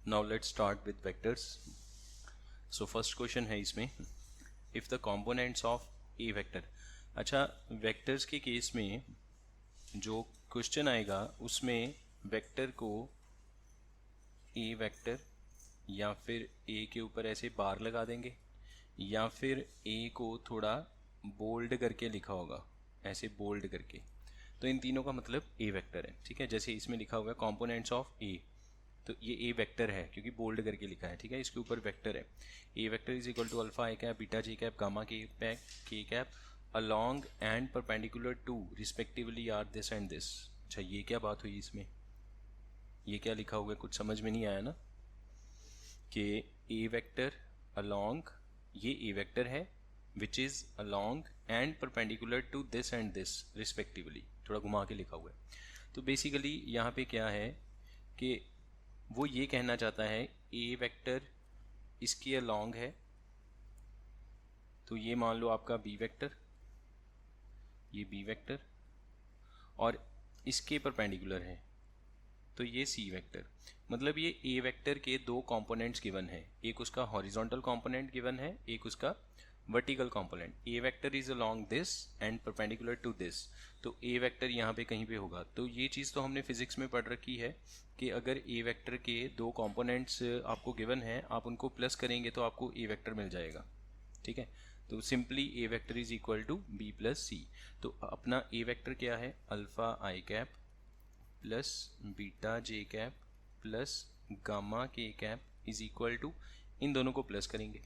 Now let's start with vectors. So first question है इसमें, if the components of A vector. अच्छा, vectors के case में जो क्वेश्चन आएगा उसमें वेक्टर को ए वेक्टर या फिर ए के ऊपर ऐसे बार लगा देंगे या फिर ए को थोड़ा बोल्ड करके लिखा होगा, ऐसे बोल्ड करके. तो इन तीनों का मतलब ए वेक्टर है. ठीक है, जैसे इसमें लिखा हुआ है कंपोनेंट्स ऑफ ए, तो ये ए वेक्टर है क्योंकि बोल्ड करके लिखा है. ठीक है, इसके ऊपर वेक्टर है. A vector is equal to alpha I cap beta J cap gamma K cap along and perpendicular to respectively are this and this. अच्छा, ये क्या बात हुई इसमें, ये क्या लिखा हुआ है, कुछ समझ में नहीं आया ना. कि ए वेक्टर अलॉन्ग, ये ए वेक्टर है which is along and perpendicular to this and this respectively, थोड़ा घुमा के लिखा हुआ है. तो बेसिकली यहाँ पे क्या है कि वो ये कहना चाहता है ए वेक्टर इसके अलॉन्ग है, तो ये मान लो आपका बी वेक्टर, ये बी वेक्टर, और इसके परपेंडिकुलर है तो ये सी वेक्टर. मतलब ये ए वेक्टर के दो कंपोनेंट्स गिवन है, एक उसका हॉरिजॉन्टल कंपोनेंट गिवन है, एक उसका vertical component. A vector is along this and perpendicular to this, तो ए वेक्टर यहाँ पे कहीं पे होगा. तो ये चीज़ तो हमने फिजिक्स में पढ़ रखी है कि अगर ए वेक्टर के दो कंपोनेंट्स आपको गिवन है, आप उनको प्लस करेंगे तो आपको ए वेक्टर मिल जाएगा. ठीक है, तो simply A vector is equal to B plus C. तो अपना ए वेक्टर क्या है, alpha I cap plus beta J cap plus gamma K cap is equal to, इन दोनों को प्लस करेंगे.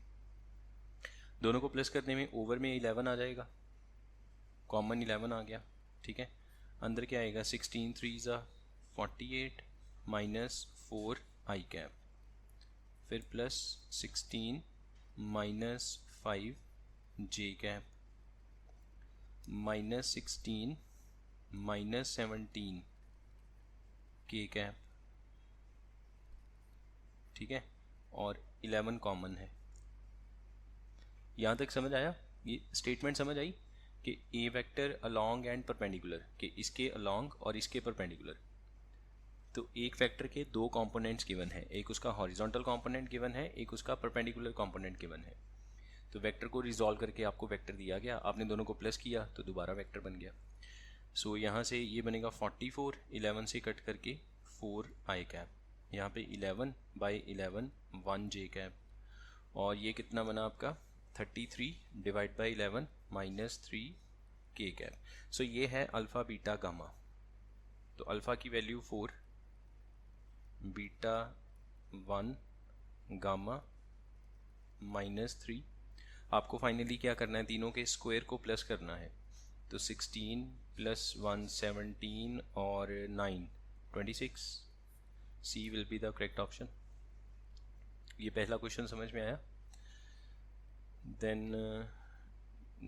दोनों को प्लस करने में ओवर में 11 आ जाएगा, कॉमन 11 आ गया. ठीक है, अंदर क्या आएगा, 16 3 ज़ा 48 माइनस 4 आई कैप, फिर प्लस 16 माइनस 5 जे कैप माइनस 16 माइनस 17 के कैप. ठीक है, और 11 कॉमन है. यहाँ तक समझ आया, ये स्टेटमेंट समझ आई कि ए वेक्टर अलॉन्ग एंड परपेंडिकुलर, कि इसके अलॉन्ग और इसके परपेंडिकुलर. तो एक वेक्टर के दो कंपोनेंट्स गिवन है, एक उसका हॉरिजॉन्टल कंपोनेंट गिवन है, एक उसका परपेंडिकुलर कंपोनेंट गिवन है. तो वेक्टर को रिजॉल्व करके आपको वेक्टर दिया गया, आपने दोनों को प्लस किया तो दोबारा वेक्टर बन गया. सो यहाँ से ये बनेगा 44, 11 से कट करके 4 आई कैप, यहाँ पे 11 बाई 11 1 जे कैप, और ये कितना बना आपका 33 डिवाइड बाई 11 माइनस 3 के कैप. सो ये है अल्फ़ा बीटा गामा. तो अल्फ़ा की वैल्यू 4, बीटा 1, गामा माइनस 3. आपको फाइनली क्या करना है, तीनों के स्क्वायर को प्लस करना है. तो 16 प्लस 1 17 और 9 26. C will be the correct option. ये पहला क्वेश्चन समझ में आया. देन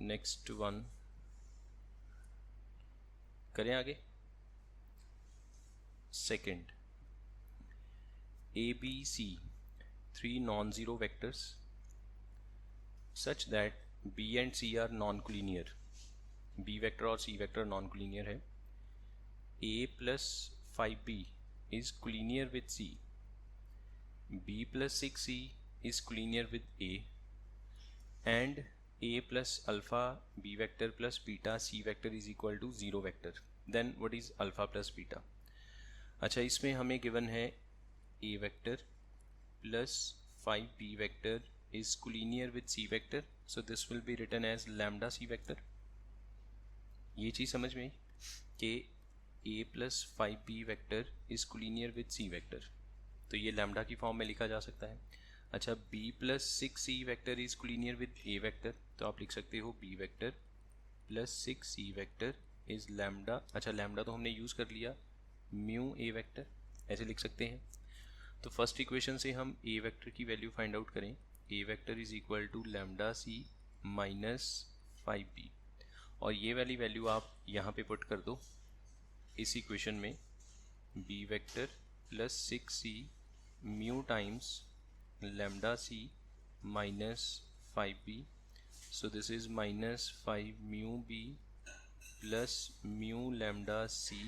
नेक्स्ट वन करें आगे. Second, A B C 3 non zero vectors such that B and C are non collinear. B vector और सी वेक्टर नॉन कोलिनियर है. A plus 5b is collinear with C, B plus 6C is collinear with A, and A plus alpha B vector plus beta C vector is equal to 0 vector. Then what is alpha plus beta? अच्छा, इसमें हमें given है A vector plus 5B vector is collinear with C vector, so this will be written as lambda C vector. ये चीज़ समझ में आई कि a plus 5b vector is collinear with c vector, तो ये लैम्डा की फॉर्म में लिखा जा सकता है. अच्छा, b plus 6c vector is collinear with a vector, तो आप लिख सकते हो b vector plus 6c vector is lambda. अच्छा, लैम्डा तो हमने यूज़ कर लिया, म्यू a वैक्टर, ऐसे लिख सकते हैं. तो फर्स्ट इक्वेशन से हम a वैक्टर की वैल्यू फाइंड आउट करें. a vector is equal to lambda c minus 5b, और ये वाली वैल्यू आप यहाँ पे पुट कर दो इस इक्वेशन में. b vector plus 6c mu times lambda c minus 5b, so this is minus 5 mu b plus mu lambda c,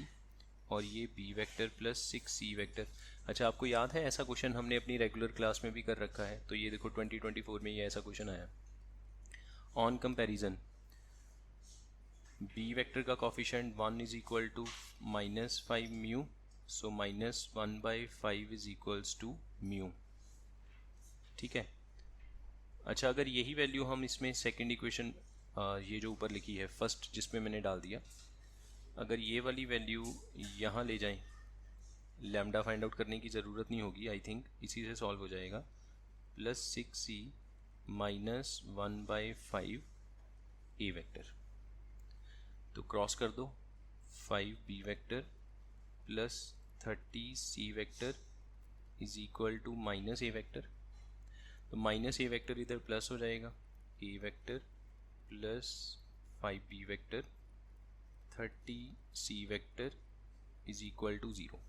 और ये b vector plus 6c vector. अच्छा, आपको याद है ऐसा क्वेश्चन हमने अपनी रेगुलर क्लास में भी कर रखा है, तो ये देखो 2024 में ये ऐसा क्वेश्चन आया। ऑन कंपैरिजन बी वेक्टर का coefficient 1 is equal to -5 mu, so -1/5 is equals to mu. ठीक है। अच्छा, अगर यही वैल्यू हम इसमें सेकंड इक्वेशन, ये जो ऊपर लिखी है फर्स्ट जिसमें मैंने डाल दिया, अगर ये वाली वैल्यू यहाँ ले जाएं, लैम्डा फाइंड आउट करने की ज़रूरत नहीं होगी, आई थिंक इसी से सॉल्व हो जाएगा। +6c -1/5 ए वेक्टर, तो क्रॉस कर दो, 5b vector plus 30c vector is equal to -a vector. तो -a वेक्टर इधर प्लस हो जाएगा, a vector plus 5b vector 30c vector is equal to 0।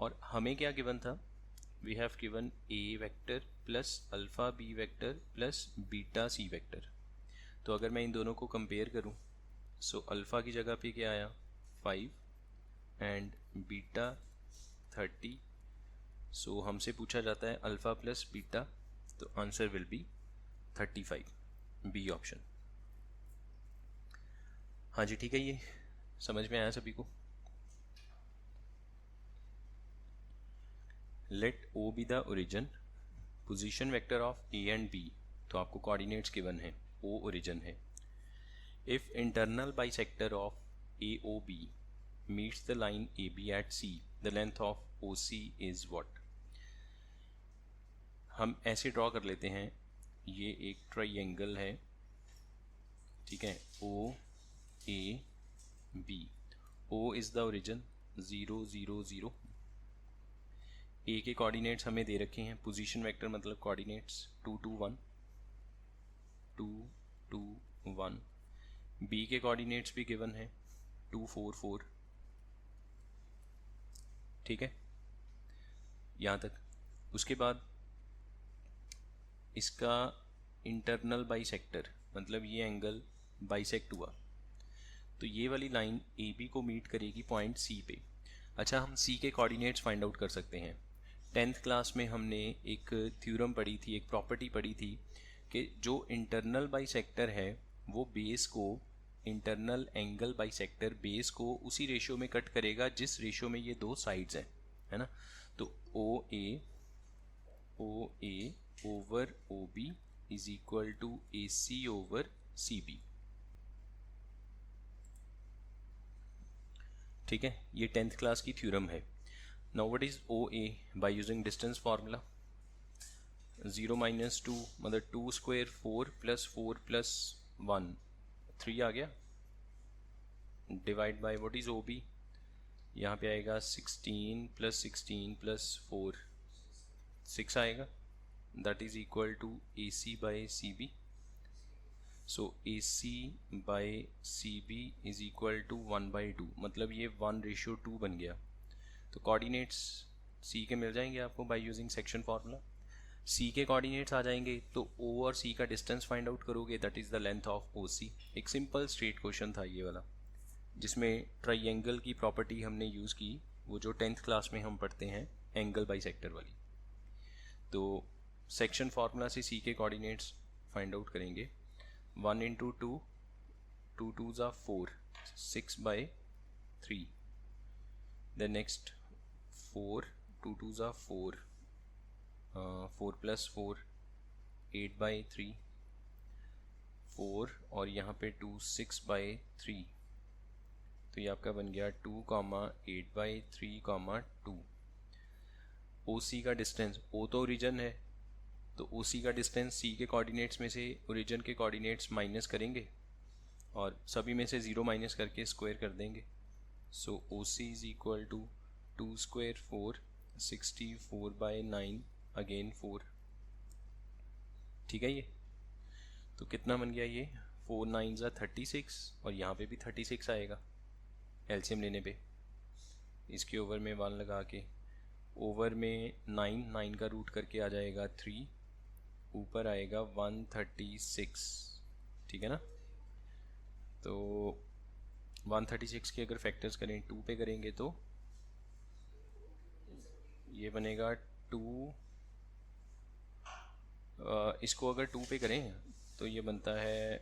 और हमें क्या गिवन था, we have given a vector plus alpha b vector plus beta c vector. तो अगर मैं इन दोनों को कंपेयर करूं, सो अल्फ़ा की जगह पे क्या आया 5 एंड बीटा 30। सो हमसे पूछा जाता है अल्फ़ा प्लस बीटा, तो answer will be 35, B option. हाँ जी, ठीक है, ये समझ में आया सभी को। Let O be the origin, position vector of A and B, तो आपको कोऑर्डिनेट्स गिवन है, ओ ओरिजिन है। If internal bisector of A O B meets the line A B at C, the length of O C is what. हम ऐसे draw कर लेते हैं, ये एक ट्राइंगल है, ठीक है, O A B, O is the origin 0 0 0। A के कोऑर्डिनेट्स हमें दे रखे हैं, पोजीशन वेक्टर मतलब कोऑर्डिनेट्स 2 2 1 2 2 1। बी के कोऑर्डिनेट्स भी गिवन है 2 4 4। ठीक है, यहाँ तक। उसके बाद इसका इंटरनल बाइसेक्टर, मतलब ये एंगल बाइसेक्ट हुआ, तो ये वाली लाइन ए बी को मीट करेगी पॉइंट सी पे। अच्छा, हम सी के कोऑर्डिनेट्स फाइंड आउट कर सकते हैं। 10th क्लास में हमने एक थ्योरम पढ़ी थी, एक प्रॉपर्टी पढ़ी थी कि जो इंटरनल बाइसेक्टर है वो बेस को, इंटरनल एंगल बाइसेक्टर बेस को उसी रेशियो में कट करेगा जिस रेशियो में ये दो साइड्स हैं, है ना। तो O A over O B is equal to A C over C B. ठीक है, ये 10th क्लास की थ्योरम है। Now what is O A, by using distance formula, 0 - 2 मतलब 2 स्क्वायर 4 + 4 + 1 3 आ गया, divide by what is O B, यहाँ पे आएगा 16 + 16 + 4 6 आएगा, that is equal to A C by C B. So A C by C B is equal to 1/2, मतलब ये 1:2 बन गया। तो कोऑर्डिनेट्स सी के मिल जाएंगे आपको by using section formula. C के कोऑर्डिनेट्स आ जाएंगे तो ओ और सी का डिस्टेंस फाइंड आउट करोगे, that is the length of O C. एक सिंपल स्ट्रेट क्वेश्चन था ये वाला, जिसमें ट्राइंगल की प्रॉपर्टी हमने यूज़ की, वो जो 10th क्लास में हम पढ़ते हैं एंगल बाइसेक्टर वाली। तो सेक्शन फार्मूला से सी के कोऑर्डिनेट्स फाइंड आउट करेंगे। 1 × 2 2 2s are 4 6/3, the next 4 2 2s are 4 4 + 4 8/3 4 और यहाँ पे 2 6/3, तो ये आपका बन गया 2, 8/3, 2। ओ सी का डिस्टेंस, ओ तो ओरिजिन है, तो ओ सी का डिस्टेंस सी के कोऑर्डिनेट्स में से ओरिजिन के कोऑर्डिनेट्स माइनस करेंगे और सभी में से 0 माइनस करके स्क्वायर कर देंगे। So O C is equal to 2 square 4 64/9 again 4। ठीक है, ये तो कितना बन गया, ये 4 9s are 36 और यहाँ पे भी 36 आएगा एलसीएम लेने पे। इसके ओवर में 1 लगा के, ओवर में 9 का रूट करके आ जाएगा 3, ऊपर आएगा 136। ठीक है ना। तो 136 के अगर फैक्टर्स करें 2 पे करेंगे तो ये बनेगा 2, इसको अगर 2 पे करें तो ये बनता है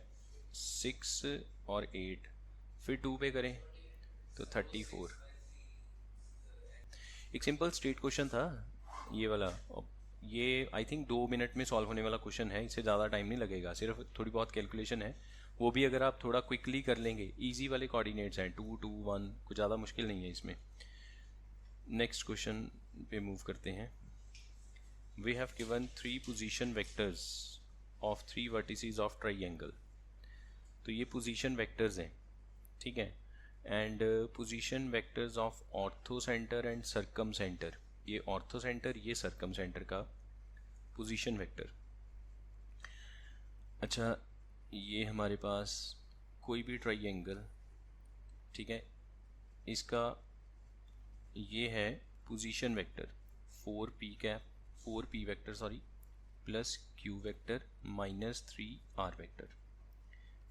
6 और 8, फिर 2 पे करें तो 34। एक सिंपल स्ट्रेट क्वेश्चन था ये वाला। ये आई थिंक 2 मिनट में सॉल्व होने वाला क्वेश्चन है, इससे ज़्यादा टाइम नहीं लगेगा, सिर्फ थोड़ी बहुत कैलकुलेशन है, वो भी अगर आप थोड़ा क्विकली कर लेंगे। इजी वाले कोऑर्डिनेट्स हैं 2 2 1, कुछ ज़्यादा मुश्किल नहीं है इसमें। नेक्स्ट क्वेश्चन पे मूव करते हैं। We have given 3 position vectors of 3 vertices of triangle. तो ये पोजीशन वेक्टर्स हैं, ठीक है, and position vectors of orthocentre and circumcentre. ये ऑर्थो सेंटर, ये सर्कम सेंटर का पोजीशन वेक्टर। अच्छा, ये हमारे पास कोई भी ट्राइंगल, ठीक है, इसका ये है position vector 4p vector sorry plus q vector minus 3r vector.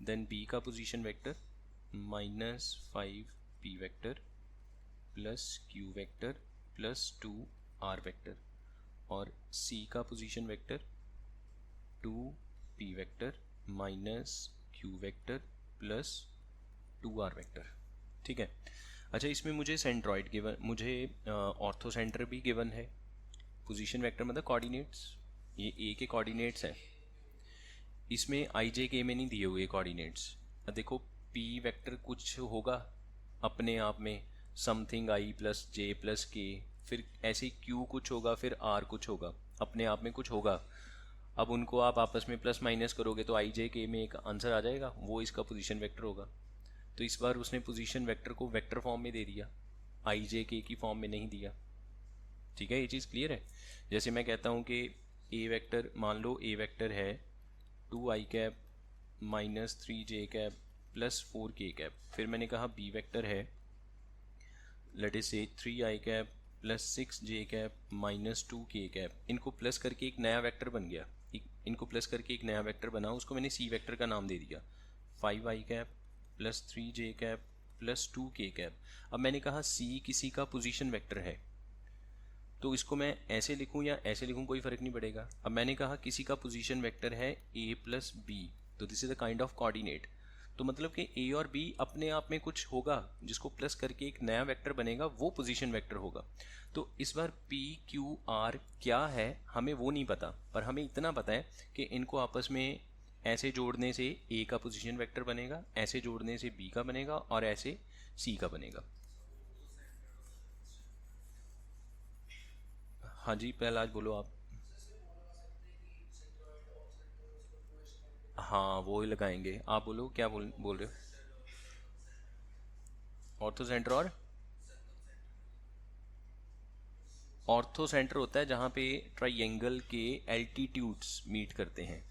Then b का position vector minus 5p vector plus q vector plus 2r vector, और c का position vector 2p vector minus q vector plus 2r vector, ठीक है। अच्छा, इसमें मुझे centroid given, मुझे orthocentre भी गिवन है। पोजीशन वेक्टर मतलब कोऑर्डिनेट्स, ये ए के कोऑर्डिनेट्स हैं, इसमें आई जे के में नहीं दिए हुए कोऑर्डिनेट्स। देखो पी वेक्टर कुछ होगा अपने आप में, something I plus J plus के, फिर ऐसे क्यू कुछ होगा, फिर आर कुछ होगा, अपने आप में कुछ होगा। अब उनको आप आपस में प्लस माइनस करोगे तो आई जे के में एक आंसर आ जाएगा, वो इसका पोजीशन वेक्टर होगा। तो इस बार उसने पोजीशन वेक्टर को वेक्टर फॉर्म में दे दिया, आई जे के की फॉर्म में नहीं दिया, ठीक है। ये चीज़ क्लियर है। जैसे मैं कहता हूँ कि ए वेक्टर, मान लो ए वेक्टर है 2i cap minus 3j cap plus 4k cap, फिर मैंने कहा बी वेक्टर है लेट अस से 3i cap plus 6j cap minus 2k cap. इनको प्लस करके एक नया वेक्टर बन गया, इनको प्लस करके एक नया वेक्टर बना, उसको मैंने सी वेक्टर का नाम दे दिया 5i cap plus 3j cap plus 2k cap. अब मैंने कहा सी किसी का पोजीशन वेक्टर है, तो इसको मैं ऐसे लिखूं या ऐसे लिखूं कोई फ़र्क नहीं पड़ेगा। अब मैंने कहा किसी का पोजीशन वेक्टर है a प्लस बी, तो this is the kind of coordinate. तो मतलब कि a और b अपने आप में कुछ होगा जिसको प्लस करके एक नया वेक्टर बनेगा, वो पोजीशन वेक्टर होगा। तो इस बार p q r क्या है हमें वो नहीं पता, पर हमें इतना पता है कि इनको आपस में ऐसे जोड़ने से a का पोजीशन वेक्टर बनेगा, ऐसे जोड़ने से b का बनेगा, और ऐसे c का बनेगा। हाँ जी, पहला बोलो आप। हाँ, वो ही लगाएंगे। आप बोलो क्या बोल रहे हो। ऑर्थो सेंटर और ऑर्थो सेंटर होता है जहाँ पे ट्राइंगल के एल्टीट्यूड्स मीट करते हैं।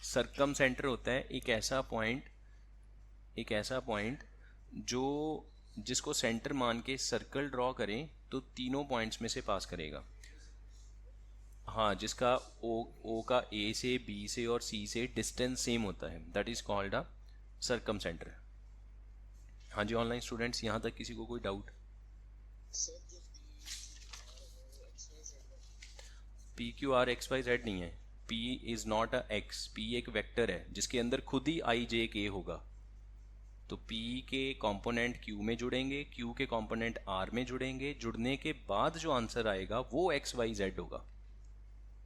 सर्कम सेंटर होता है एक ऐसा पॉइंट जो जिसको सेंटर मान के सर्कल ड्रॉ करें तो तीनों पॉइंट्स में से पास करेगा। हाँ, जिसका ओ का ए से बी से और सी से डिस्टेंस सेम होता है, that is called a circumcentre. हाँ जी, ऑनलाइन स्टूडेंट्स, यहाँ तक किसी को कोई doubt. P Q R X Y Z नहीं है, P is not a X, P एक वेक्टर है जिसके अंदर खुद ही आई जे के होगा। तो p के कंपोनेंट q में जुड़ेंगे, q के कंपोनेंट r में जुड़ेंगे, जुड़ने के बाद जो आंसर आएगा वो x y z होगा,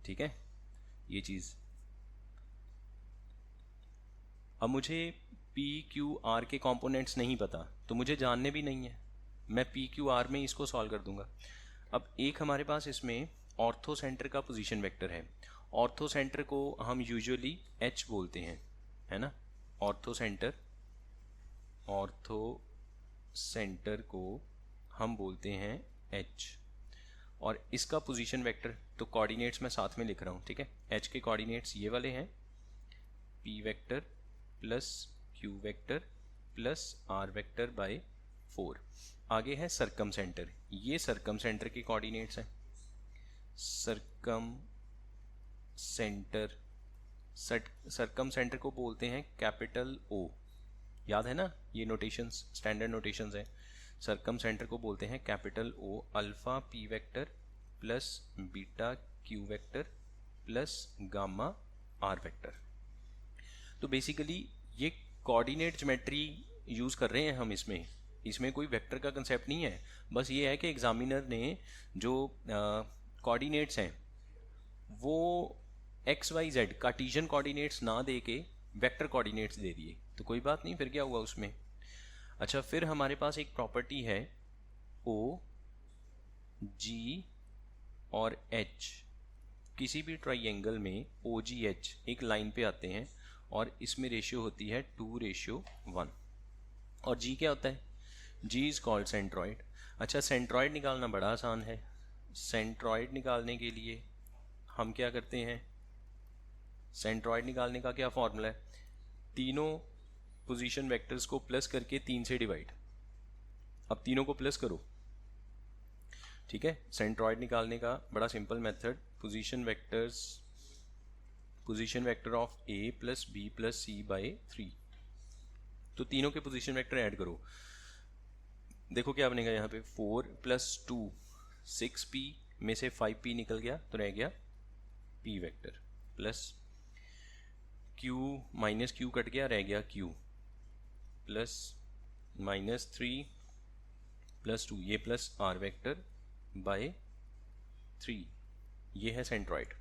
ठीक है। ये चीज़ अब मुझे p q r के कंपोनेंट्स नहीं पता, तो मुझे जानने भी नहीं है, मैं p q r में इसको सॉल्व कर दूंगा। अब एक हमारे पास इसमें ऑर्थो सेंटर का पोजीशन वेक्टर है। ऑर्थो सेंटर को हम यूजुअली h बोलते हैं, है ना। ऑर्थो सेंटर को हम बोलते हैं h, और इसका पोजीशन वेक्टर, तो कोऑर्डिनेट्स मैं साथ में लिख रहा हूँ, ठीक है। h के कोऑर्डिनेट्स ये वाले हैं, p vector plus q vector plus r vector by 4। आगे है सर्कम सेंटर, ये सर्कम सेंटर के कोऑर्डिनेट्स हैं। सर्कम सेंटर को बोलते हैं कैपिटल O, याद है ना, ये नोटेशंस स्टैंडर्ड नोटेशंस हैं। सर्कम सेंटर को बोलते हैं capital O, alpha p vector plus beta Q vector plus gamma R vector. तो बेसिकली ये कोऑर्डिनेट ज्योमेट्री यूज़ कर रहे हैं हम इसमें कोई वेक्टर का कंसेप्ट नहीं है। बस ये है कि एग्जामिनर ने जो कोऑर्डिनेट्स हैं वो एक्स वाई जेड कार्टीशियन कोऑर्डिनेट्स ना दे के वेक्टर कोऑर्डिनेट्स दे दिए, तो कोई बात नहीं, फिर क्या हुआ उसमें। अच्छा, फिर हमारे पास एक प्रॉपर्टी है ओ जी और एच, किसी भी ट्राइंगल में ओ जी एच एक लाइन पे आते हैं और इसमें रेशियो होती है 2:1। और जी क्या होता है? जी इज कॉल्ड सेंट्रॉइड। अच्छा, सेंट्रॉइड निकालना बड़ा आसान है। सेंट्रॉइड निकालने के लिए हम क्या करते हैं? सेंट्रॉइड निकालने का क्या फॉर्मूला है? तीनों पोजीशन वेक्टर्स को प्लस करके 3 से डिवाइड। अब तीनों को प्लस करो, ठीक है। सेंट्रॉइड निकालने का बड़ा simple method, position vector of A plus B plus C by 3। तो तीनों के पोजीशन वेक्टर ऐड करो, देखो क्या बनेगा यहाँ पे। 4 + 2 6p में से 5p निकल गया तो रह गया p vector, plus q minus q cut गया, रह गया q, प्लस -3 + 2 ये प्लस r वेक्टर बाय 3। ये है सेंट्रॉइड।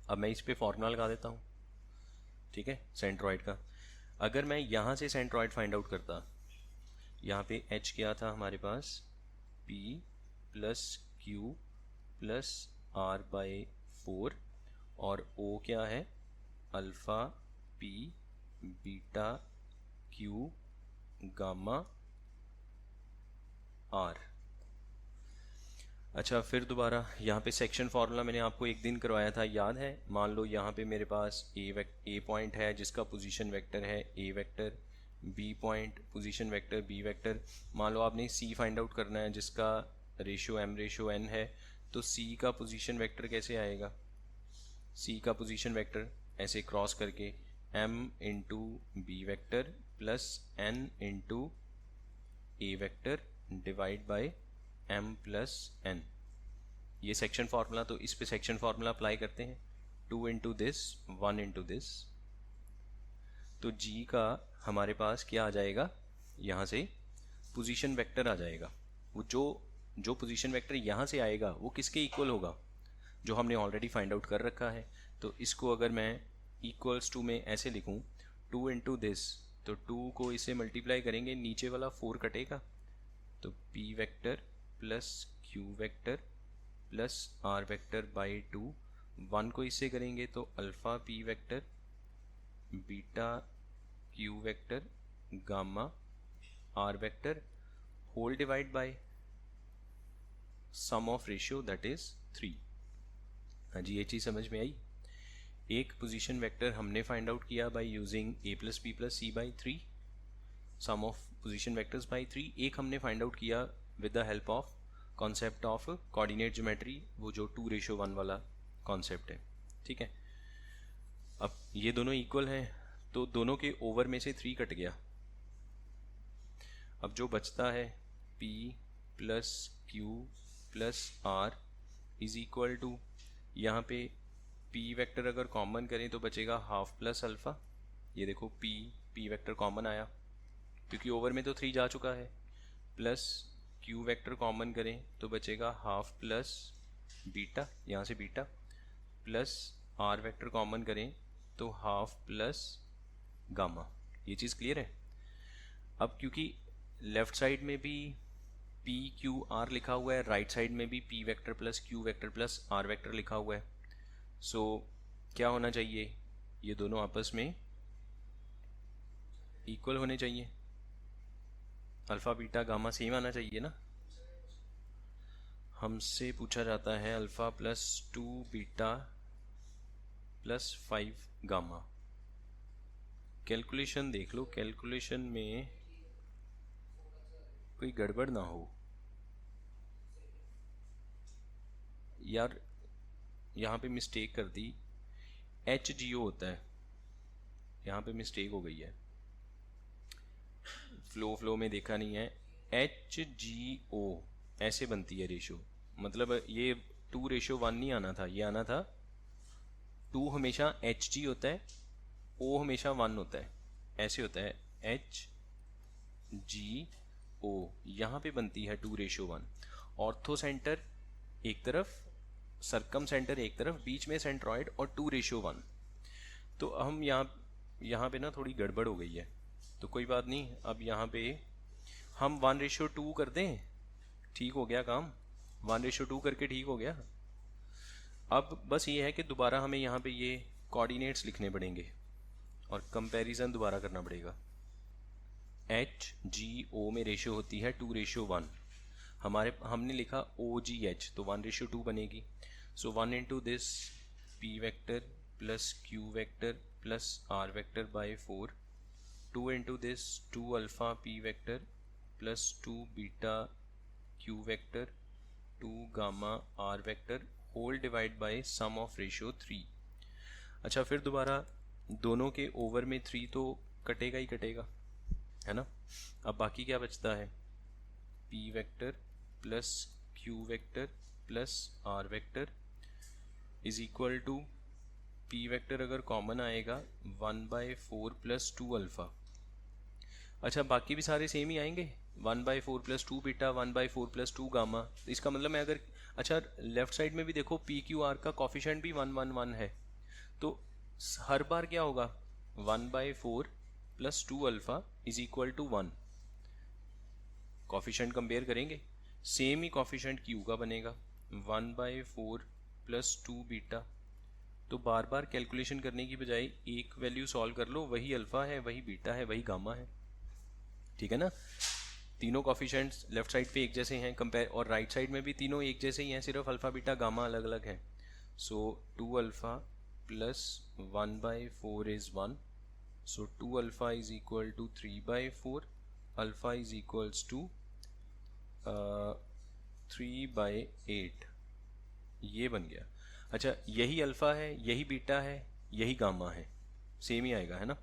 अब मैं इस पे फॉर्मूला लगा देता हूँ, ठीक है, सेंट्रॉइड का। अगर मैं यहाँ से सेंट्रॉइड फाइंड आउट करता, यहाँ पे h क्या था हमारे पास? p + q + r/4 और o क्या है? Alpha p beta q gamma r। अच्छा, फिर दोबारा यहाँ पे सेक्शन फार्मूला मैंने आपको एक दिन करवाया था, याद है? मान लो यहाँ पे मेरे पास ए पॉइंट है जिसका पोजीशन वेक्टर है A vector, B point position vector B vector. मान लो आपने सी फाइंड आउट करना है जिसका रेशियो m/n है, तो सी का पोजीशन वेक्टर कैसे आएगा? सी का पोजीशन वेक्टर ऐसे क्रॉस करके m × B vector plus n × A vector divide by m + n। ये सेक्शन फार्मूला, तो इस पे सेक्शन फार्मूला अप्लाई करते हैं। 2 × दिस 1 × दिस, तो g का हमारे पास क्या आ जाएगा? यहाँ से पोजीशन वेक्टर आ जाएगा। वो जो पोजीशन वेक्टर यहाँ से आएगा वो किसके इक्वल होगा? जो हमने ऑलरेडी फाइंड आउट कर रखा है। तो इसको अगर मैं = में ऐसे लिखूँ 2 × दिस, तो 2 को इससे मल्टीप्लाई करेंगे, नीचे वाला 4 कटेगा, तो p vector plus q vector plus r vector by 2। 1 को इससे करेंगे तो alpha p vector beta q vector gamma r vector whole divide by sum of ratio that is 3। हाँ जी, ये चीज़ समझ में आई। एक पोजीशन वेक्टर हमने फाइंड आउट किया by using a + b + c by 3, sum of position vectors by 3। एक हमने फाइंड आउट किया with the help of concept of coordinate geometry, वो जो 2:1 वाला कॉन्सेप्ट है, ठीक है। अब ये दोनों इक्वल हैं तो दोनों के ओवर में से 3 कट गया। अब जो बचता है p + q + r is equal to, यहाँ पे p वेक्टर अगर कॉमन करें तो बचेगा हाफ प्लस अल्फ़ा। ये देखो p वेक्टर कॉमन आया क्योंकि ओवर में तो 3 जा चुका है, प्लस q वेक्टर कॉमन करें तो बचेगा हाफ प्लस बीटा, यहाँ से beta, plus r vector common करें तो हाफ प्लस गामा। ये चीज़ क्लियर है? अब क्योंकि लेफ्ट साइड में भी p q r लिखा हुआ है, राइट साइड में भी p vector plus q vector plus r vector लिखा हुआ है, सो क्या होना चाहिए? ये दोनों आपस में इक्वल होने चाहिए, अल्फ़ा बीटा गामा सेम आना चाहिए ना। हमसे पूछा जाता है अल्फ़ा + 2 बीटा + 5 गामा। कैलकुलेशन देख लो, कैलकुलेशन में कोई गड़बड़ ना हो यार। यहाँ पे मिस्टेक कर दी, HGO होता है, यहाँ पे मिस्टेक हो गई है, फ्लो में देखा नहीं है। HGO ऐसे बनती है रेशो, मतलब ये 2:1 नहीं आना था, ये आना था 2 हमेशा Hg होता है, O हमेशा 1 होता है, ऐसे होता है HgO, यहाँ पे बनती है 2:1। ऑर्थो सेंटर एक तरफ, सरकम सेंटर एक तरफ, बीच में सेंट्रॉइड और 2:1। तो हम यहाँ पे ना थोड़ी गड़बड़ हो गई है, तो कोई बात नहीं, अब यहाँ पे हम 1:2 कर दें, ठीक हो गया काम, 1:2 करके ठीक हो गया। अब बस ये है कि दोबारा हमें यहाँ पे ये कोऑर्डिनेट्स लिखने पड़ेंगे और कंपैरिजन दोबारा करना पड़ेगा। HgO में रेशियो होती है 2:1, हमने लिखा OGH, तो 1:2 बनेगी। So 1 into this P vector plus Q vector plus R vector by 4, 2 into this 2 alpha P vector plus 2 beta Q vector 2 gamma R vector whole divide by sum of ratio 3। अच्छा, फिर दोबारा दोनों के over में 3 तो कटेगा ही कटेगा, है ना। अब बाकी क्या बचता है, P vector plus Q vector plus R vector is equal to, P vector अगर कॉमन आएगा 1/4 प्लस 2 अल्फ़ा। अच्छा, बाकी भी सारे सेम ही आएंगे, 1/4 प्लस 2 बीटा, 1/4 प्लस 2 गामा। तो इसका मतलब मैं अगर, अच्छा लेफ्ट साइड में भी देखो PQR का कॉफिशेंट भी 1 1 1 है, तो हर बार क्या होगा, 1/4 plus 2 alpha is equal to 1। Coefficient compare करेंगे, सेम ही कॉफिशेंट Q का बनेगा 1/4 प्लस 2 बीटा। तो बार बार कैलकुलेशन करने की बजाय एक वैल्यू सॉल्व कर लो, वही अल्फ़ा है, वही बीटा है, वही गामा है, ठीक है ना। तीनों कॉफिशेंट्स लेफ्ट साइड पे एक जैसे हैं कंपेयर, और राइट साइड में भी तीनों एक जैसे ही हैं, सिर्फ अल्फ़ा बीटा गामा अलग अलग है। So 2 alpha plus 1/4 is 1, so 2 alpha is equal to 3/4, alpha is equals to 3/8, ये बन गया। अच्छा, यही अल्फ़ा है, यही बीटा है, यही गामा है, सेम ही आएगा, है ना।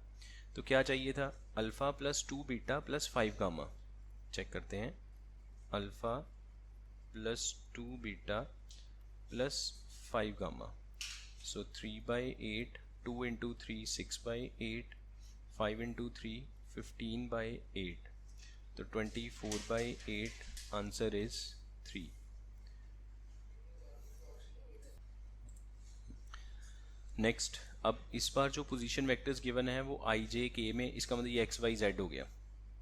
तो क्या चाहिए था, alpha plus 2 beta plus 5 gamma. Check करते हैं, alpha plus 2 beta plus 5 gamma. So 3/8, 2 into 3 6/8, 5 into 3 15/8, तो 24/8, आंसर इज 3। नेक्स्ट, अब इस बार जो पोजीशन वेक्टर्स गिवन है वो i j k में, इसका मतलब ये x y z हो गया,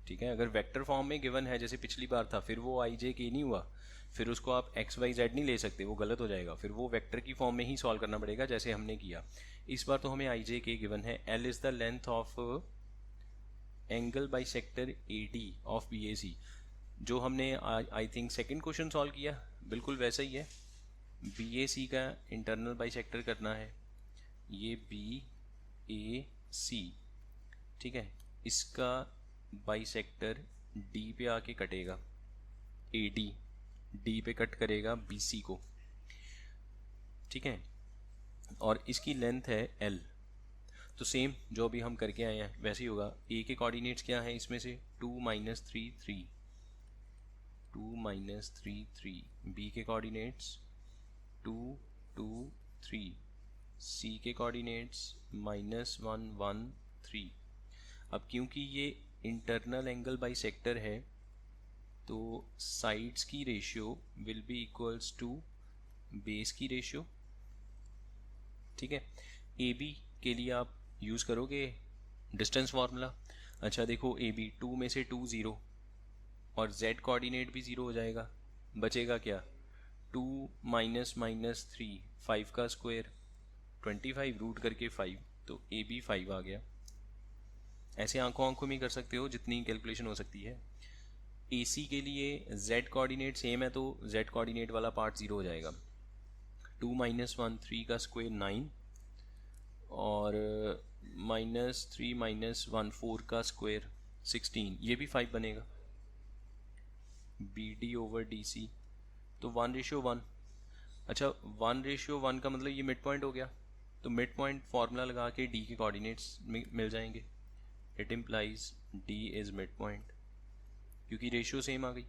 ठीक है। अगर वेक्टर फॉर्म में गिवन है जैसे पिछली बार था, फिर वो i j k नहीं हुआ, फिर उसको आप x y z नहीं ले सकते, वो गलत हो जाएगा, फिर वो वेक्टर की फॉर्म में ही सॉल्व करना पड़ेगा जैसे हमने किया। इस बार तो हमें i j k गिवन है, L is the length of angle bisector AD of BAC, जो हमने I think second question solve किया, बिल्कुल वैसा ही है। BAC का इंटरनल बाइसेक्टर करना है, ये BAC, ठीक है, इसका बाइसेक्टर D पे आके कटेगा, AD D पे कट करेगा BC को, ठीक है, और इसकी लेंथ है L। तो सेम जो अभी हम करके आए हैं वैसे ही होगा। A के कोऑर्डिनेट्स क्या हैं इसमें से, 2 - 3 3, 2 - 3 3, B के कोऑर्डिनेट्स 2 2 3, C के कोऑर्डिनेट्स -1 1 3। अब क्योंकि ये इंटरनल एंगल बाइसेक्टर है, तो साइड्स की ratio will be equals to base की रेशियो, ठीक है। AB के लिए आप यूज़ करोगे डिस्टेंस फार्मूला। अच्छा देखो, AB 2 में से 2 0, और Z कोऑर्डिनेट भी 0 हो जाएगा, बचेगा क्या, 2 - 3 5 का स्क्वायर 25, रूट करके 5, तो AB 5 आ गया। ऐसे आंखों में कर सकते हो, जितनी कैलकुलेशन हो सकती है। AC के लिए Z कोऑर्डिनेट सेम है, तो Z कोऑर्डिनेट वाला पार्ट 0 हो जाएगा। 2 - 1 3 का स्क्वायर 9, और -3 - 1 4 का स्क्वायर 16, ये भी 5 बनेगा। BD ओवर DC, तो 1:1। अच्छा, 1:1 का मतलब ये मिड पॉइंट हो गया, तो मिड पॉइंट फार्मूला लगा के D के कोऑर्डिनेट्स मिल जाएंगे। It implies D is mid point, क्योंकि रेशियो सेम आ गई।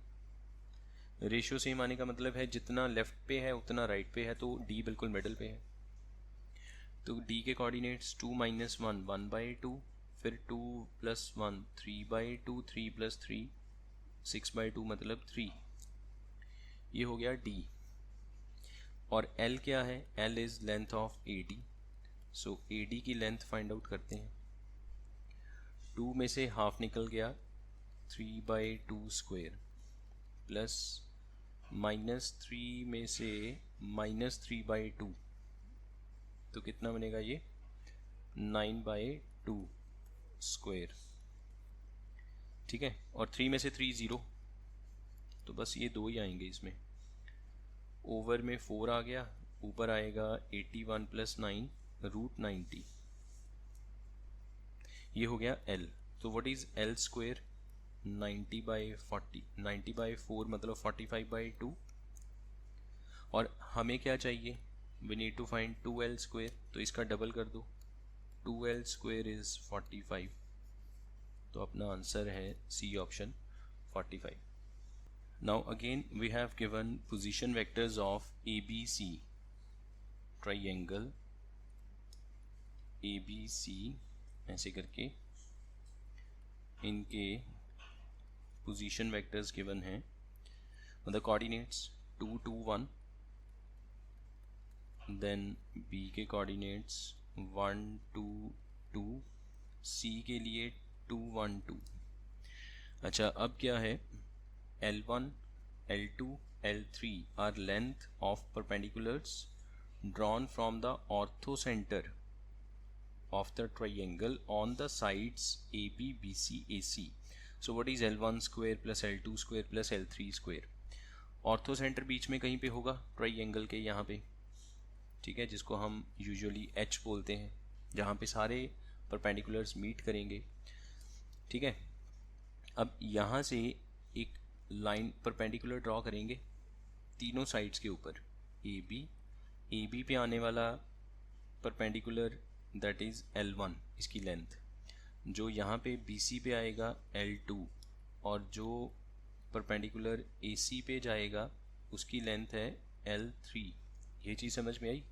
रेशियो सेम आने का मतलब है जितना लेफ्ट पे है उतना राइट पे है, तो डी बिल्कुल मिडल पे है। तो डी के कोऑर्डिनेट्स 2 माइनस 1 1/2, फिर 2 प्लस 1 3/2, 3 प्लस 3 6/2 मतलब 3। ये हो गया डी। और एल क्या है? L is length of A D. So A D की लेंथ फाइंड आउट करते हैं। 2 में से हाफ निकल गया, 3/2 स्क्वेयर, प्लस -3 में से -3/2, तो कितना बनेगा ये? 9/2 स्क्वेयर। ठीक है, और 3 में से 3 0, तो बस ये दो ही आएंगे इसमें। ओवर में 4 आ गया, ऊपर आएगा 81 + 9 √90। ये हो गया L। तो व्हाट इज L स्क्वेयर? 90/40, 90/4 मतलब 45/2। और हमें क्या चाहिए? We need to find 2L square, तो इसका डबल कर दो, 2L स्क्वेयर इज 45। तो अपना आंसर है C option 45। Now again we have given position vectors of ABC triangle ABC, ऐसे करके इनके पोजीशन वेक्टर्स गिवन हैं। मतलब कोऑर्डिनेट्स 2 2 1, देन B के कोऑर्डिनेट्स 1 2 2, C के लिए 2 1 2। अच्छा, अब क्या है? L1 L2 L3 are length of perpendiculars drawn from the orthocenter of the triangle on the sides AB BC AC. So what is L1 square plus L2 square plus L3 square? Orthocentre बीच में कहीं पे होगा triangle के, यहाँ पे, ठीक है, जिसको हम यूजुअली H बोलते हैं, जहाँ पे सारे परपेंडिकुलर्स मीट करेंगे। ठीक है, अब यहाँ से एक लाइन परपेंडिकुलर ड्रॉ करेंगे तीनों साइड्स के ऊपर। ए बी पे आने वाला परपेंडिकुलर दैट इज़ L1, इसकी लेंथ, जो यहाँ पे BC पे आएगा L2, और जो परपेंडिकुलर AC पे जाएगा उसकी लेंथ है L3। ये चीज़ समझ में आई?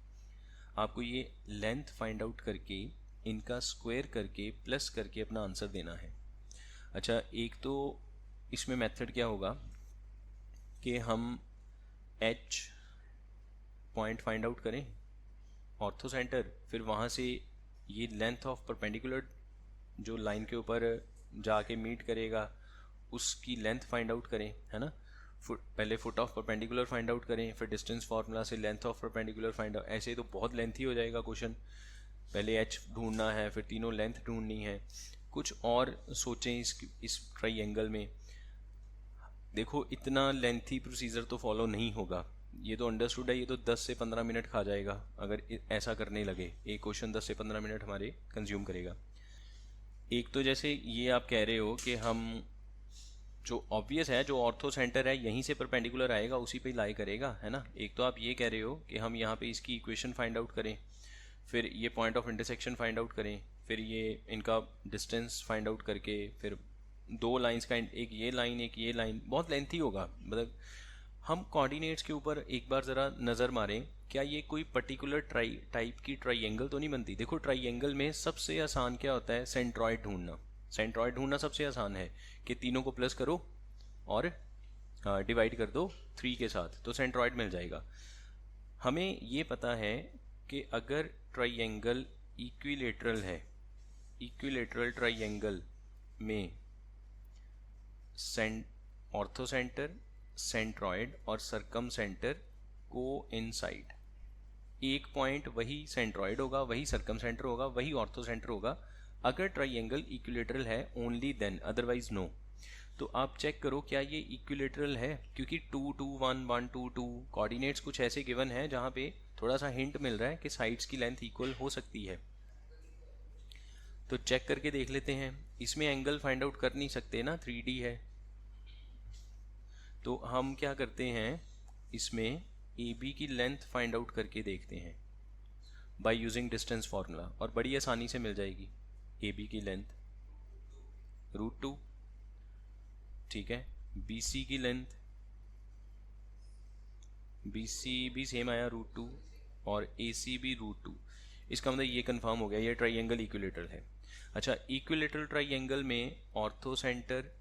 आपको ये लेंथ फाइंड आउट करके इनका स्क्वायर करके प्लस करके अपना आंसर देना है। अच्छा, एक तो इसमें मेथड क्या होगा कि हम H पॉइंट फाइंड आउट करें ऑर्थो सेंटर, फिर वहाँ से ये लेंथ ऑफ परपेंडिकुलर जो लाइन के ऊपर जाके मीट करेगा उसकी लेंथ फाइंड आउट करें, है ना। पहले foot of perpendicular find out करें, फिर डिस्टेंस फार्मूला से length of perpendicular find out. ऐसे तो बहुत लेंथी हो जाएगा क्वेश्चन। पहले H ढूंढना है, फिर तीनों लेंथ ढूंढनी है। कुछ और सोचें इस ट्राइंगल में। देखो, इतना लेंथी प्रोसीजर तो फॉलो नहीं होगा, ये तो अंडरस्टूड है। ये तो 10 से 15 मिनट खा जाएगा अगर ऐसा करने लगे। एक क्वेश्चन 10 से 15 मिनट हमारे कंज्यूम करेगा। एक तो जैसे ये आप कह रहे हो कि हम, जो ऑब्वियस है, जो ऑर्थो सेंटर है यहीं से परपेंडिकुलर आएगा उसी पे लाई करेगा, है ना। एक तो आप ये कह रहे हो कि हम यहाँ पे इसकी इक्वेशन फाइंड आउट करें, फिर ये point of intersection find out करें, फिर ये इनका डिस्टेंस फाइंड आउट करके, फिर दो लाइंस का, एक ये लाइन एक ये लाइन, बहुत लेंथी होगा। मतलब हम कोऑर्डिनेट्स के ऊपर एक बार ज़रा नज़र मारें, क्या ये कोई पर्टिकुलर टाइप की ट्राइंगल तो नहीं बनती। देखो, ट्राइंगल में सबसे आसान क्या होता है? सेंट्रॉयड ढूंढना। सेंट्रॉयड ढूंढना सबसे आसान है कि तीनों को प्लस करो और डिवाइड कर दो 3 के साथ, तो सेंट्रॉयड मिल जाएगा। हमें ये पता है कि अगर ट्राइंगल इक्विलेटरल है, इक्विलेटरल ट्राइंगल में ऑर्थो सेंटर, सेंट्रॉयड और सरकम सेंटर को इनसाइड, एक पॉइंट वही सेंट्रॉयड होगा, वही सरकम सेंटर होगा, वही ऑर्थो सेंटर होगा। अगर ट्राइंगल इक्विलेटरल है ओनली देन, अदरवाइज नो। तो आप चेक करो क्या ये इक्विलेटरल है, क्योंकि 2 2 1 1 2 2 कोऑर्डिनेट्स कुछ ऐसे गिवन है जहाँ पे थोड़ा सा हिंट मिल रहा है कि साइड्स की लेंथ इक्वल हो सकती है। तो चेक करके देख लेते हैं। इसमें एंगल फाइंड आउट कर नहीं सकते ना, 3D है। तो हम क्या करते हैं, इसमें AB की लेंथ फाइंड आउट करके देखते हैं बाय यूजिंग डिस्टेंस फार्मूला, और बड़ी आसानी से मिल जाएगी। AB की लेंथ √2, ठीक है। BC की लेंथ BC भी सेम आया √2 और AC भी √2। इसका मतलब ये कंफर्म हो गया ये ट्राइंगल इक्विलेटरल है। अच्छा, इक्विलेटरल ट्राइंगल में ऑर्थो सेंटर,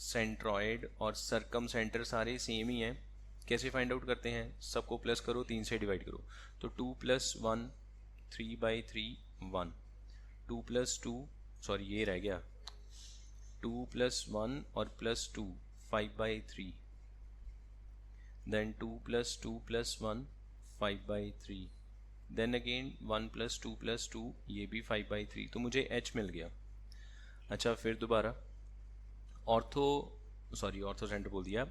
सेंट्रॉयड और सर्कम सेंटर सारे सेम ही हैं। कैसे फाइंड आउट करते हैं? सबको प्लस करो, 3 से डिवाइड करो, तो 2 + 1 3/3 1, 2 + 2 सॉरी ये रह गया, 2 + 1 और +2 5/3, देन 2 + 2 + 1 5/3, देन अगेन 1 + 2 + 2 ये भी 5/3, तो मुझे h मिल गया। अच्छा, फिर दोबारा ऑर्थो सेंटर बोल दिया।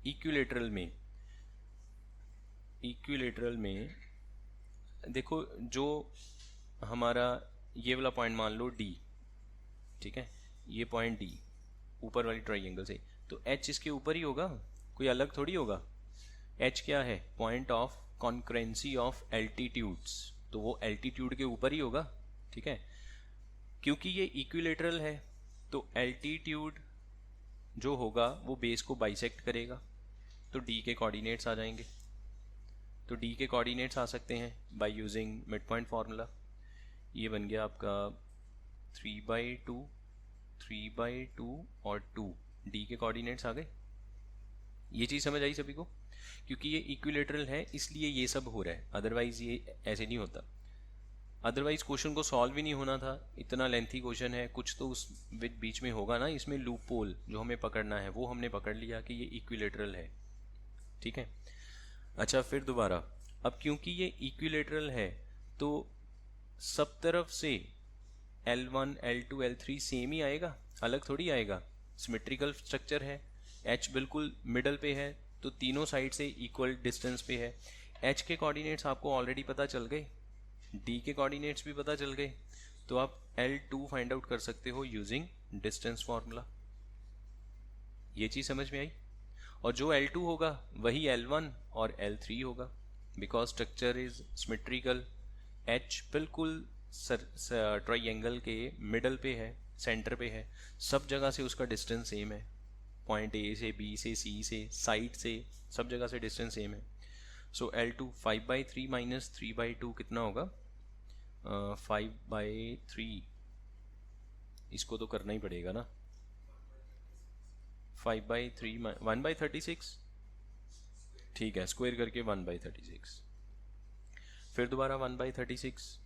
इक्विलेटरल में देखो, जो हमारा ये वाला पॉइंट मान लो D, ठीक है, ये पॉइंट D ऊपर वाली ट्राइंगल से, तो H इसके ऊपर ही होगा, कोई अलग थोड़ी होगा। H क्या है? Point of concurrency of altitudes, तो वो एल्टीट्यूड के ऊपर ही होगा, ठीक है। क्योंकि ये इक्विलेटरल है तो एल्टीट्यूड जो होगा वो बेस को बाइसेक्ट करेगा, तो D के कोऑर्डिनेट्स आ जाएंगे। तो D के कोऑर्डिनेट्स आ सकते हैं by using mid point formula. ये बन गया आपका 3/2 3/2 और 2, D के कोऑर्डिनेट्स आ गए। ये चीज़ समझ आई सभी को? क्योंकि ये इक्विलेटरल है इसलिए ये सब हो रहा है, अदरवाइज ये ऐसे नहीं होता। अदरवाइज क्वेश्चन को सॉल्व भी नहीं होना था, इतना लेंथी क्वेश्चन है, कुछ तो उस बीच में होगा ना, इसमें लूप होल जो हमें पकड़ना है वो हमने पकड़ लिया कि ये इक्विलेटरल है, ठीक है। अच्छा, फिर दोबारा, अब क्योंकि ये इक्विलेटरल है तो सब तरफ से L1 L2 L3 सेम ही आएगा, अलग थोड़ी आएगा। सिमेट्रिकल स्ट्रक्चर है, H बिल्कुल मिडल पे है तो तीनों साइड से इक्वल डिस्टेंस पे है। H के कोऑर्डिनेट्स आपको ऑलरेडी पता चल गए, D के कोऑर्डिनेट्स भी पता चल गए, तो आप L2 फाइंड आउट कर सकते हो यूजिंग डिस्टेंस फार्मूला। ये चीज़ समझ में आई? और जो L2 होगा वही L1 और L3 होगा, because structure is symmetrical. H बिल्कुल ट्राइंगल के मिडल पे है, सेंटर पे है, सब जगह से उसका डिस्टेंस सेम है, पॉइंट A से B से C से साइड से सब जगह से डिस्टेंस सेम है। सो L2 5/3 - 3/2 कितना होगा? 5/3, इसको तो करना ही पड़ेगा ना। 5/3 1/36, ठीक है, स्क्वायर करके 1/36, फिर दोबारा 1/36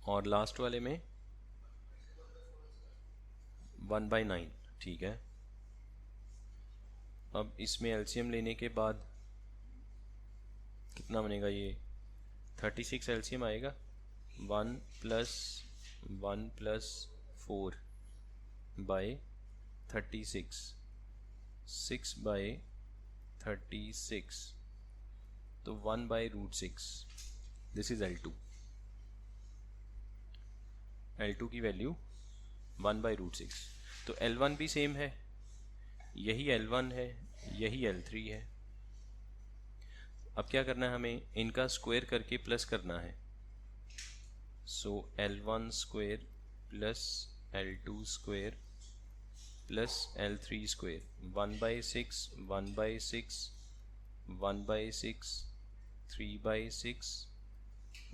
और लास्ट वाले में 1/9, ठीक है। अब इसमें एलसीएम लेने के बाद कितना बनेगा? ये 36 एलसीएम आएगा, 1 + 1 + 4 बाय 36, 6/36, तो 1/√6, दिस इज L2। L2 की वैल्यू 1/√6, तो L1 भी सेम है, यही L1 है, यही L3 है। अब क्या करना है हमें? इनका स्क्वायर करके प्लस करना है। सो L1 square plus L2 square plus L3 square, 1/6 1/6 1/6 3/6